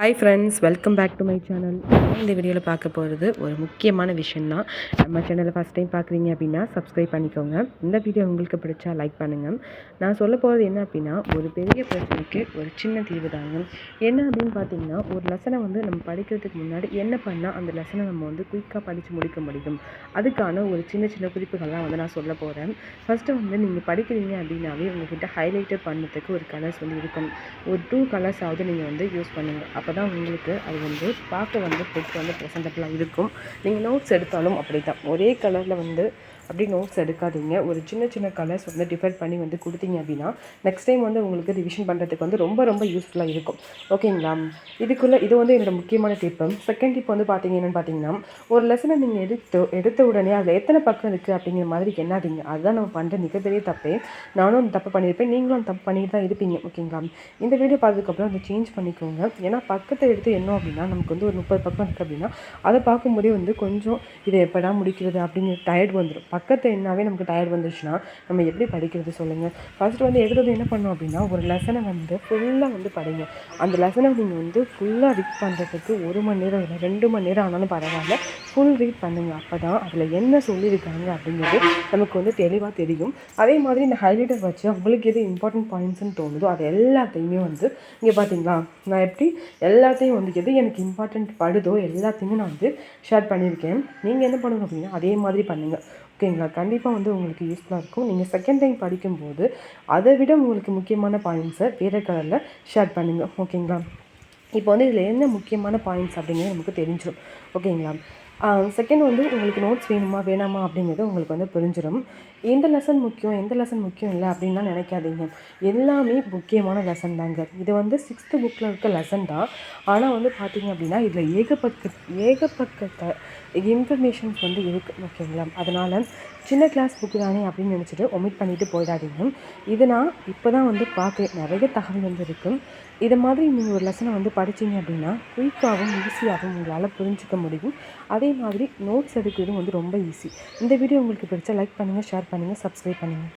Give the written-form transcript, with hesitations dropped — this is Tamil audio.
Hi friends, welcome back to my channel. இந்த வீடியோவில் பார்க்க போகிறது ஒரு முக்கியமான விஷயந்தான். நம்ம சேனலை ஃபஸ்ட் டைம் பார்க்குறீங்க அப்படின்னா சப்ஸ்கிரைப் பண்ணிக்கோங்க. இந்த வீடியோ உங்களுக்கு பிடிச்சா லைக் பண்ணுங்கள். நான் சொல்ல போகிறது என்ன அப்படின்னா, ஒரு பெரிய பிரச்சனைக்கு ஒரு சின்ன தீர்வு தாங்க. என்ன அப்படின்னு பார்த்தீங்கன்னா, ஒரு லெசனை நம்ம படிக்கிறதுக்கு முன்னாடி என்ன பண்ணால் அந்த லெசனை நம்ம குயிக்காக படித்து முடிக்க முடியும், அதுக்கான ஒரு சின்ன சின்ன குறிப்புகள்லாம் நான் சொல்ல போகிறேன். ஃபஸ்ட்டு நீங்கள் படிக்கிறீங்க அப்படின்னாவே உங்கள்கிட்ட ஹைலைட்டர் பண்ணுறதுக்கு ஒரு கலர்ஸ் இருக்கணும். ஒரு 2 கலர்ஸ் ஆகுது நீங்கள் யூஸ் பண்ணுங்கள். அப்போ தான் உங்களுக்கு அது பார்க்க புக் ப்ரெசன்டபுளாக இருக்கும். நீங்கள் நோட்ஸ் எடுத்தாலும் அப்படி தான், ஒரே கலரில் அப்படி நோட்ஸ் எடுக்காதீங்க. ஒரு சின்ன சின்ன கலர்ஸ் டிஃபர் பண்ணி கொடுத்தீங்க அப்படின்னா நெக்ஸ்ட் டைம் உங்களுக்கு ரிவிஷன் பண்ணுறதுக்கு ரொம்ப ரொம்ப யூஸ்ஃபுல்லாக இருக்கும். ஓகேங்களா? இது என்னோடய முக்கியமான டிப்பு. செகண்ட் டிப் என்னென்னு பார்த்தீங்கன்னா, ஒரு லெசனை நீங்கள் எடுத்த உடனே அதில் எத்தனை பக்கம் இருக்குது அப்படிங்கிற மாதிரி எண்ணாதீங்க. அதுதான் நம்ம பண்ணுற மிகப்பெரிய தப்பே. நானும் அந்த தப்பு பண்ணியிருப்பேன், நீங்களும் அந்த தப்பு பண்ணிட்டு தான் இருப்பீங்க. ஓகேங்களா? இந்த வீடியோ பார்த்ததுக்கப்புறம் அதை சேஞ்ச் பண்ணிக்கோங்க. ஏன்னா பக்கத்தை எடுத்து என்ன அப்படின்னா, நமக்கு ஒரு 30 பக்கம் இருக்குது அப்படின்னா அதை பார்க்கும்போதே கொஞ்சம் இதை எப்படா முடிக்கிறது அப்படிங்கிற டயர்ட் வந்துடும். பக்கத்தை என்னாவே நமக்கு டயர்ட் வந்துச்சுன்னா நம்ம எப்படி படிக்கிறது சொல்லுங்கள்? ஃபஸ்ட்டு எடுத்தது என்ன பண்ணோம் அப்படின்னா, ஒரு லெசனை ஃபுல்லாக படிங்க. அந்த லெசனை நீங்கள் ஃபுல்லாக ரீட் பண்ணுறதுக்கு 1 மணி நேரம் இல்லை 2 மணி நேரம் ஆனாலும் பரவாயில்ல, ஃபுல் ரீட் பண்ணுங்கள். அப்போ தான் அதில் என்ன சொல்லியிருக்காங்க அப்படிங்கிறது நமக்கு தெளிவாக தெரியும். அதே மாதிரி இந்த ஹைலைட்டர் வச்சு உங்களுக்கு எது இம்பார்ட்டன்ட் பாயிண்ட்ஸ்ன்னு தோணுதோ அது எல்லாத்தையுமே இங்கே பார்த்தீங்களா, நான் எப்படி எல்லாத்தையும் எது எனக்கு இம்பார்ட்டன்ட் படுதோ எல்லாத்தையுமே நான் ஷேர் பண்ணியிருக்கேன். நீங்கள் என்ன பண்ணணும் அப்படின்னா அதே மாதிரி பண்ணுங்கள். ஓகேங்களா? கண்டிப்பாக உங்களுக்கு யூஸ்ஃபுல்லாக இருக்கும். நீங்கள் செகண்ட் டைம் படிக்கும்போது அதை விட உங்களுக்கு முக்கியமான பாயிண்ட்ஸை வேறு கலரில் ஷேர் பண்ணுங்கள். ஓகேங்களா? இப்போ இதில் என்ன முக்கியமான பாயிண்ட்ஸ் அப்படிங்கிறது நமக்கு தெரிஞ்சிடும். ஓகேங்களா? செகண்ட் உங்களுக்கு நோட்ஸ் வேணுமா வேணாமா அப்படிங்கிறது உங்களுக்கு புரிஞ்சிடும். எந்த லெசன் முக்கியம் எந்த லெசன் முக்கியம் இல்லை அப்படின்லாம் நினைக்காதீங்க. எல்லாமே முக்கியமான லெசன் தாங்க. இது 6th புக்கில் இருக்க லெசன் தான். ஆனால் பார்த்தீங்க அப்படின்னா இதில் ஏகப்பட்ட இன்ஃபர்மேஷன்ஸ் இருக்குது. ஓகேங்களா? அதனால் சின்ன கிளாஸ் புக்கு தானே அப்படின்னு நினச்சிட்டு ஒமிட் பண்ணிவிட்டு போயிடாதீங்க. இது நான் இப்போ தான் பார்க்க நிறைய தகவல் இருக்குது. இதை மாதிரி நீங்கள் ஒரு லெசனை படித்தீங்க அப்படின்னா குயிக்காகவும் ஈஸியாகவும் உங்களால் புரிஞ்சிக்க முடியும். அதே மாதிரி நோட்ஸ் எடுக்கிறதும் ரொம்ப ஈஸி. இந்த வீடியோ உங்களுக்கு பிடிச்சா லைக் பண்ணுங்கள், ஷேர் பண்ணுங்கள், சப்ஸ்கிரைப் பண்ணுங்கள்.